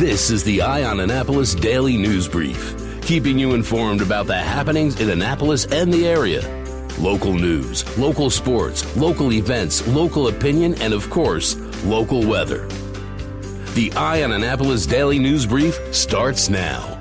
This is the Eye on Annapolis Daily News Brief, keeping you informed about the happenings in Annapolis and the area. Local news, local sports, local events, local opinion, and of course, local weather. The Eye on Annapolis Daily News Brief starts now.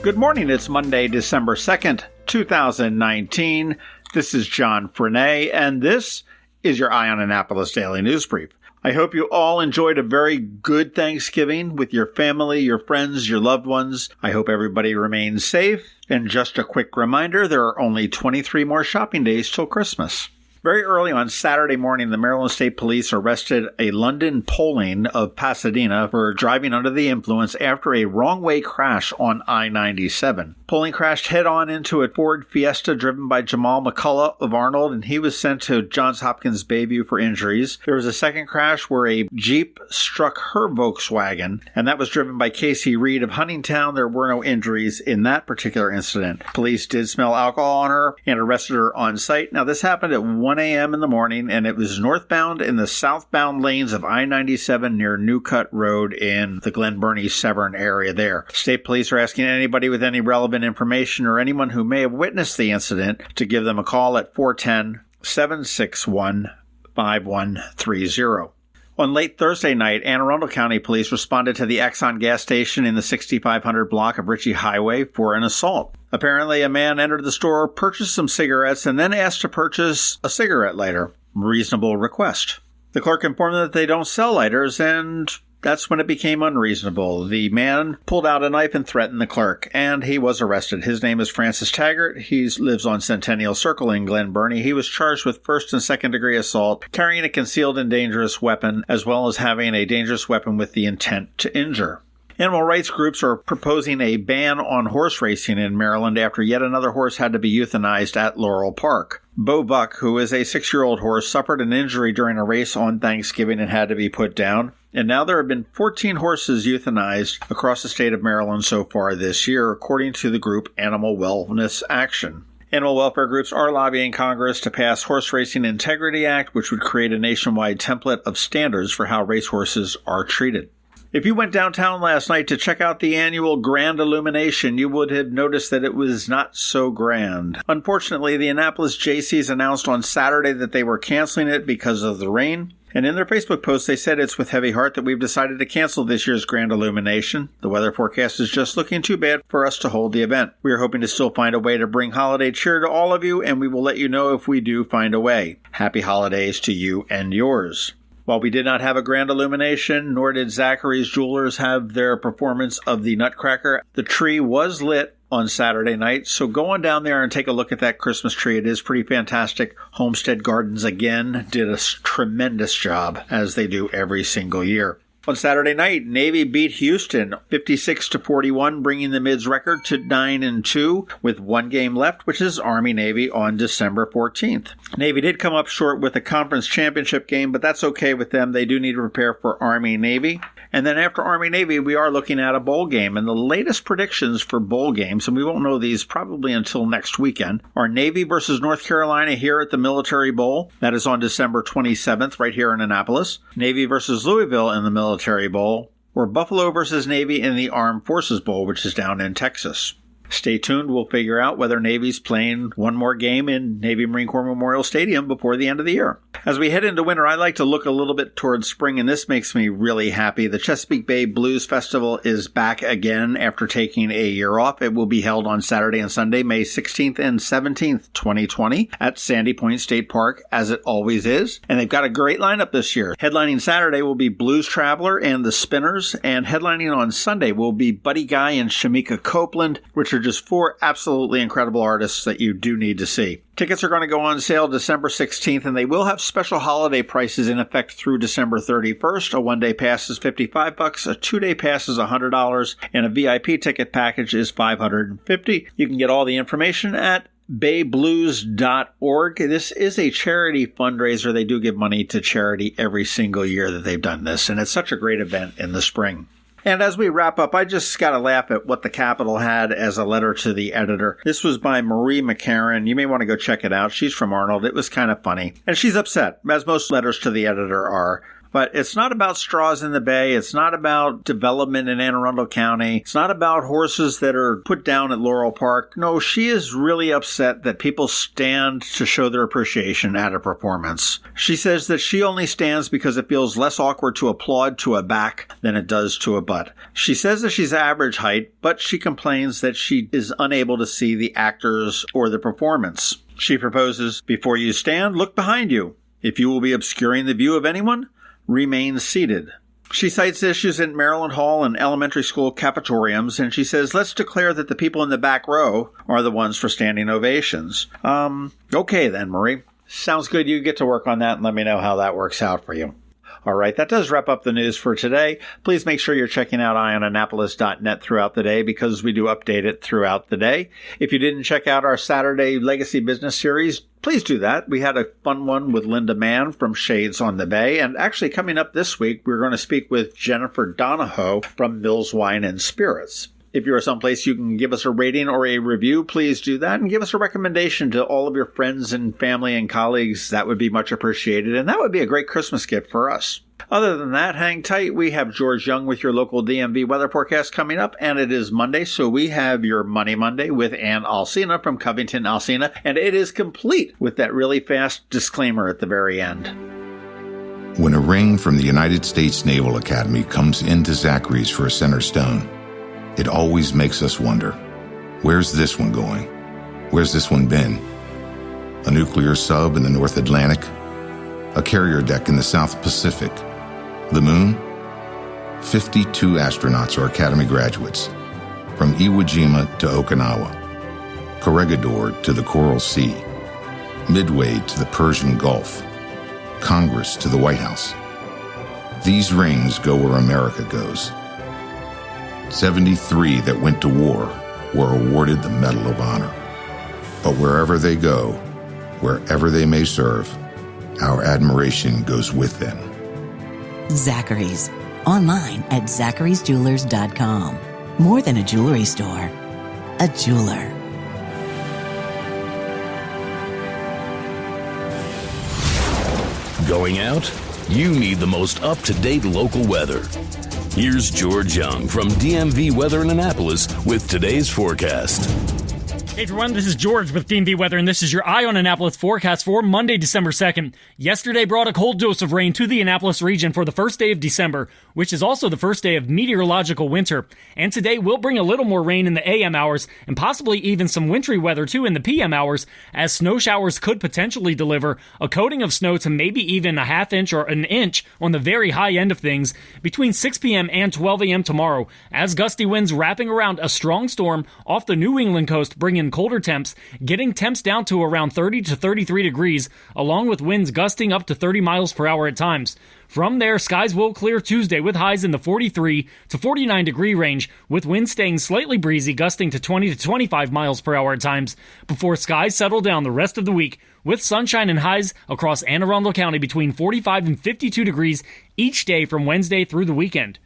Good morning. It's Monday, December 2nd, 2019. This is John Frenaye, and this is your Eye on Annapolis Daily News Brief. I hope you all enjoyed a very good Thanksgiving with your family, your friends, your loved ones. I hope everybody remains safe. And just a quick reminder, there are only 23 more shopping days till Christmas. Very early on Saturday morning, the Maryland State Police arrested a London Poling of Pasadena for driving under the influence after a wrong-way crash on I-97. Poling crashed head-on into a Ford Fiesta driven by Jamal McCullough of Arnold, and he was sent to Johns Hopkins Bayview for injuries. There was a second crash where a Jeep struck her Volkswagen, and that was driven by Casey Reed of Huntingtown. There were no injuries in that particular incident. Police did smell alcohol on her and arrested her on site. Now, this happened at 1 a.m. in the morning, and it was northbound in the southbound lanes of I-97 near New Cut Road in the Glen Burnie Severn area there. State police are asking anybody with any relevant information or anyone who may have witnessed the incident to give them a call at 410-761-5130. On late Thursday night, Anne Arundel County Police responded to the Exxon gas station in the 6500 block of Ritchie Highway for an assault. Apparently, a man entered the store, purchased some cigarettes, and then asked to purchase a cigarette lighter. Reasonable request. The clerk informed them that they don't sell lighters, and that's when it became unreasonable. The man pulled out a knife and threatened the clerk, and he was arrested. His name is Francis Taggart. He lives on Centennial Circle in Glen Burnie. He was charged with first and second degree assault, carrying a concealed and dangerous weapon, as well as having a dangerous weapon with the intent to injure. Animal rights groups are proposing a ban on horse racing in Maryland after yet another horse had to be euthanized at Laurel Park. Bo Buck, who is a 6-year-old horse, suffered an injury during a race on Thanksgiving and had to be put down. And now there have been 14 horses euthanized across the state of Maryland so far this year, according to the group Animal Wellness Action. Animal welfare groups are lobbying Congress to pass Horse Racing Integrity Act, which would create a nationwide template of standards for how racehorses are treated. If you went downtown last night to check out the annual Grand Illumination, you would have noticed that it was not so grand. Unfortunately, the Annapolis Jaycees announced on Saturday that they were canceling it because of the rain. And in their Facebook post, they said it's with heavy heart that we've decided to cancel this year's Grand Illumination. The weather forecast is just looking too bad for us to hold the event. We are hoping to still find a way to bring holiday cheer to all of you, and we will let you know if we do find a way. Happy holidays to you and yours. While we did not have a Grand Illumination, nor did Zachary's Jewelers have their performance of the Nutcracker, the tree was lit on Saturday night, so go on down there and take a look at that Christmas tree. It is pretty fantastic. Homestead Gardens, again, did a tremendous job, as they do every single year. On Saturday night, Navy beat Houston 56-41, bringing the Mids record to 9-2 with one game left, which is Army-Navy on December 14th. Navy did come up short with a conference championship game, but that's okay with them. They do need to prepare for Army-Navy. And then after Army-Navy, we are looking at a bowl game. And the latest predictions for bowl games, and we won't know these probably until next weekend, are Navy versus North Carolina here at the Military Bowl. That is on December 27th, right here in Annapolis. Navy versus Louisville in the Military Bowl, or Buffalo versus Navy in the Armed Forces Bowl, which is down in Texas. Stay tuned. We'll figure out whether Navy's playing one more game in Navy Marine Corps Memorial Stadium before the end of the year. As we head into winter, I like to look a little bit towards spring, and this makes me really happy. The Chesapeake Bay Blues Festival is back again after taking a year off. It will be held on Saturday and Sunday, May 16th and 17th, 2020, at Sandy Point State Park, as it always is. And they've got a great lineup this year. Headlining Saturday will be Blues Traveler and the Spinners, and headlining on Sunday will be Buddy Guy and Shamika Copeland, which are just 4 absolutely incredible artists that you do need to see. Tickets are going to go on sale December 16th, and they will have special holiday prices in effect through December 31st. A one-day pass is $55, a two-day pass is $100, and a VIP ticket package is $550. You can get all the information at bayblues.org. This is a charity fundraiser. They do give money to charity every single year that they've done this, and it's such a great event in the spring. And as we wrap up, I just got to laugh at what the Capitol had as a letter to the editor. This was by Marie McCarran. You may want to go check it out. She's from Arnold. It was kind of funny. And she's upset, as most letters to the editor are. But it's not about straws in the bay. It's not about development in Anne Arundel County. It's not about horses that are put down at Laurel Park. No, she is really upset that people stand to show their appreciation at a performance. She says that she only stands because it feels less awkward to applaud to a back than it does to a butt. She says that she's average height, but she complains that she is unable to see the actors or the performance. She proposes, before you stand, look behind you. If you will be obscuring the view of anyone, remain seated. She cites issues in Maryland Hall and elementary school cafetoriums, and she says, let's declare that the people in the back row are the ones for standing ovations. Okay then, Marie. Sounds good. You get to work on that and let me know how that works out for you. All right, that does wrap up the news for today. Please make sure you're checking out eyeonannapolis.net throughout the day because we do update it throughout the day. If you didn't check out our Saturday Legacy Business Series, please do that. We had a fun one with Linda Mann from Shades on the Bay. And actually coming up this week, we're going to speak with Jennifer Donahoe from Mills Wine and Spirits. If you're someplace you can give us a rating or a review, please do that and give us a recommendation to all of your friends and family and colleagues. That would be much appreciated, and that would be a great Christmas gift for us. Other than that, hang tight. We have George Young with your local DMV weather forecast coming up, and it is Monday, so we have your Money Monday with Ann Alsina from Covington Alsina, and it is complete with that really fast disclaimer at the very end. When a ring from the United States Naval Academy comes into Zachary's for a center stone, it always makes us wonder, where's this one going? Where's this one been? A nuclear sub in the North Atlantic? A carrier deck in the South Pacific? The moon? 52 astronauts are Academy graduates, from Iwo Jima to Okinawa, Corregidor to the Coral Sea, Midway to the Persian Gulf, Congress to the White House. These rings go where America goes. 73 that went to war were awarded the Medal of Honor. But wherever they go, wherever they may serve, our admiration goes with them. Zachary's. Online at zacharysjewelers.com. More than a jewelry store, a jeweler. Going out? You need the most up-to-date local weather. Here's George Young from DMV Weather in Annapolis with today's forecast. Hey everyone, this is George with DMV Weather, and this is your Eye on Annapolis forecast for Monday, December 2nd. Yesterday brought a cold dose of rain to the Annapolis region for the first day of December, which is also the first day of meteorological winter. And today will bring a little more rain in the AM hours, and possibly even some wintry weather too in the PM hours, as snow showers could potentially deliver a coating of snow to maybe even a half inch or an inch on the very high end of things between 6 p.m. and 12 a.m. tomorrow, as gusty winds wrapping around a strong storm off the New England coast bring in colder temps, getting temps down to around 30 to 33 degrees, along with winds gusting up to 30 miles per hour at times. From there, skies will clear Tuesday with highs in the 43 to 49 degree range, with winds staying slightly breezy, gusting to 20 to 25 miles per hour at times, before skies settle down the rest of the week, with sunshine and highs across Anne Arundel County between 45 and 52 degrees each day from Wednesday through the weekend.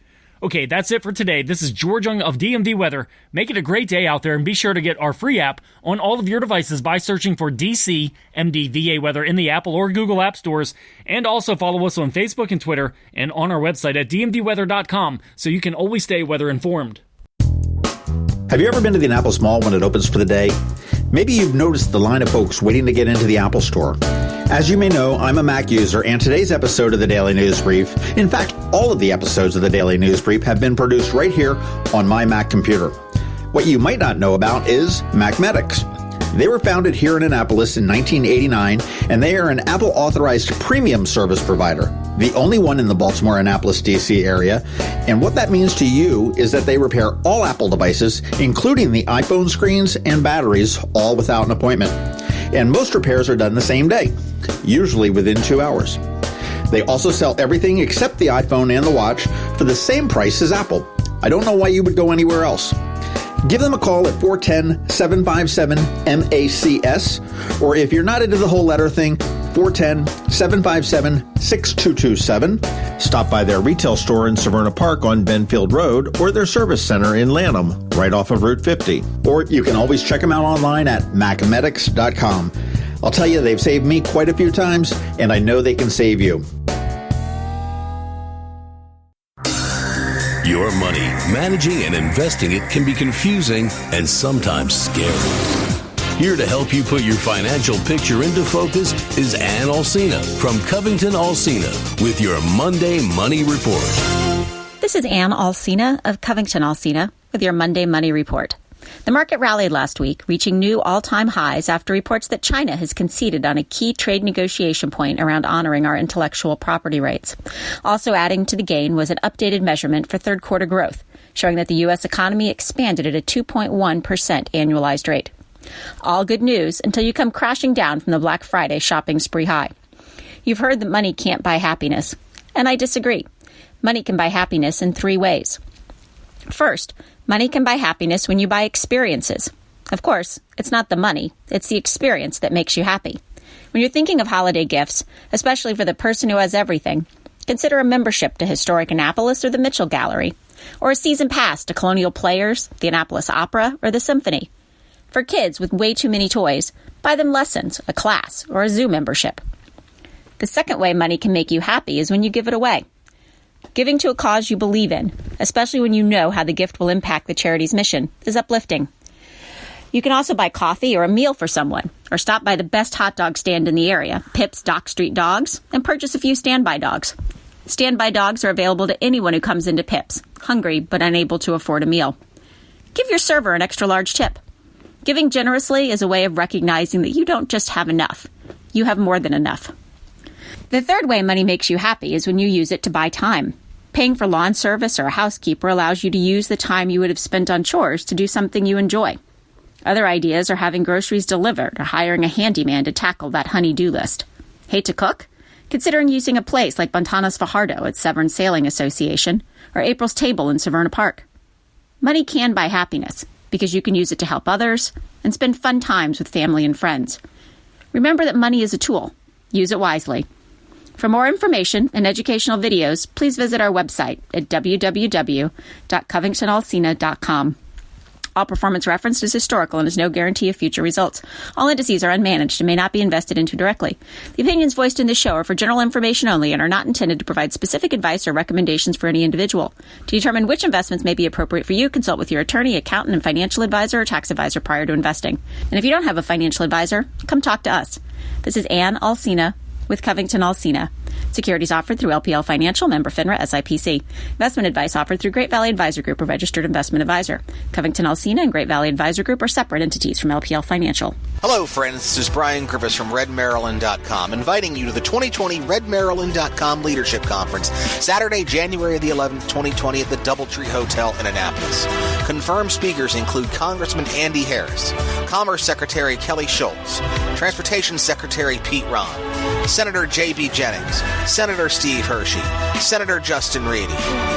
Okay, that's it for today. This is George Young of DMV Weather. Make it a great day out there, and be sure to get our free app on all of your devices by searching for DC MDVA Weather in the Apple or Google App Stores. And also follow us on Facebook and Twitter and on our website at dmvweather.com so you can always stay weather informed. Have you ever been to the Annapolis Mall when it opens for the day? Maybe you've noticed the line of folks waiting to get into the Apple Store. As you may know, I'm a Mac user, and today's episode of the Daily News Brief, in fact, all of the episodes of the Daily News Brief have been produced right here on my Mac computer. What you might not know about is Macmedics. They were founded here in Annapolis in 1989, and they are an Apple-authorized premium service provider, the only one in the Baltimore, Annapolis, D.C. area. And what that means to you is that they repair all Apple devices, including the iPhone screens and batteries, all without an appointment. And most repairs are done the same day, usually within 2 hours. They also sell everything except the iPhone and the watch for the same price as Apple. I don't know why you would go anywhere else. Give them a call at 410-757-MACS, or if you're not into the whole letter thing, 410-757-6227. Stop by their retail store in Severna Park on Benfield Road, or their service center in Lanham, right off of Route 50. Or you can always check them out online at macmedics.com. I'll tell you, they've saved me quite a few times, and I know they can save you. Your money, managing and investing it can be confusing and sometimes scary. Here to help you put your financial picture into focus is Ann Alsina from Covington Alsina with your Monday Money Report. This is Ann Alsina of Covington Alsina with your Monday Money Report. The market rallied last week, reaching new all-time highs after reports that China has conceded on a key trade negotiation point around honoring our intellectual property rights. Also adding to the gain was an updated measurement for third quarter growth, showing that the U.S. economy expanded at a 2.1% annualized rate. All good news until you come crashing down from the Black Friday shopping spree high. You've heard that money can't buy happiness, and I disagree. Money can buy happiness in three ways. First, money can buy happiness when you buy experiences. Of course, it's not the money, it's the experience that makes you happy. When you're thinking of holiday gifts, especially for the person who has everything, consider a membership to Historic Annapolis or the Mitchell Gallery, or a season pass to Colonial Players, the Annapolis Opera, or the Symphony. For kids with way too many toys, buy them lessons, a class, or a zoo membership. The second way money can make you happy is when you give it away. Giving to a cause you believe in, especially when you know how the gift will impact the charity's mission, is uplifting. You can also buy coffee or a meal for someone, or stop by the best hot dog stand in the area, Pip's Dock Street Dogs, and purchase a few standby dogs. Standby dogs are available to anyone who comes into Pip's, hungry but unable to afford a meal. Give your server an extra large tip. Giving generously is a way of recognizing that you don't just have enough. You have more than enough. The third way money makes you happy is when you use it to buy time. Paying for lawn service or a housekeeper allows you to use the time you would have spent on chores to do something you enjoy. Other ideas are having groceries delivered or hiring a handyman to tackle that honey-do list. Hate to cook? Considering using a place like Bontana's Fajardo at Severn Sailing Association or April's Table in Severna Park. Money can buy happiness because you can use it to help others and spend fun times with family and friends. Remember that money is a tool. Use it wisely. For more information and educational videos, please visit our website at www.covingtonalsina.com. All performance referenced is historical and is no guarantee of future results. All indices are unmanaged and may not be invested into directly. The opinions voiced in this show are for general information only and are not intended to provide specific advice or recommendations for any individual. To determine which investments may be appropriate for you, consult with your attorney, accountant, and financial advisor or tax advisor prior to investing. And if you don't have a financial advisor, come talk to us. This is Ann Alsina with Covington Alsina. Securities offered through LPL Financial, member FINRA, SIPC. Investment advice offered through Great Valley Advisor Group, a registered investment advisor. Covington Alsina and Great Valley Advisor Group are separate entities from LPL Financial. Hello, friends. This is Brian Griffiths from RedMaryland.com, inviting you to the 2020 RedMaryland.com Leadership Conference, Saturday, January the 11th, 2020 at the Doubletree Hotel in Annapolis. Confirmed speakers include Congressman Andy Harris, Commerce Secretary Kelly Schultz, Transportation Secretary Pete Ron, Senator J.B. Jennings, Senator Steve Hershey, Senator Justin Reedy,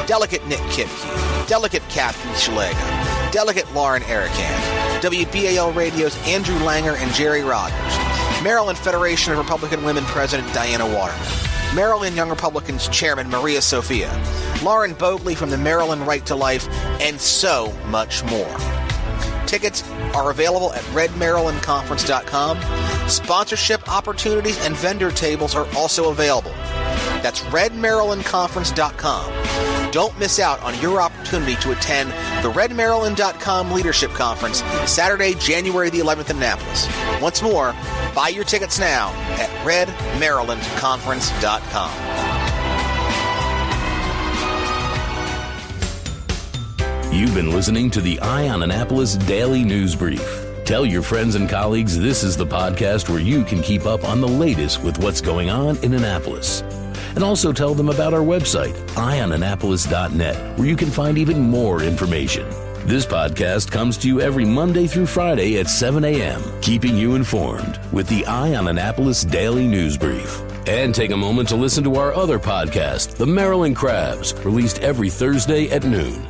Delegate Nick Kipke, Delegate Kathy Shalega, Delegate Lauren Erican, WBAL Radio's Andrew Langer and Jerry Rogers, Maryland Federation of Republican Women President Diana Waterman, Maryland Young Republicans Chairman Maria Sophia, Lauren Bogley from the Maryland Right to Life, and so much more. Tickets are available at redmarylandconference.com. Sponsorship opportunities and vendor tables are also available. That's redmarylandconference.com. Don't miss out on your opportunity to attend the redmaryland.com Leadership Conference, Saturday, January the 11th in Annapolis. Once more, buy your tickets now at redmarylandconference.com. You've been listening to the Eye on Annapolis Daily News Brief. Tell your friends and colleagues this is the podcast where you can keep up on the latest with what's going on in Annapolis. And also tell them about our website, eyeonannapolis.net, where you can find even more information. This podcast comes to you every Monday through Friday at 7 a.m., keeping you informed with the Eye on Annapolis Daily News Brief. And take a moment to listen to our other podcast, The Maryland Crabs, released every Thursday at noon.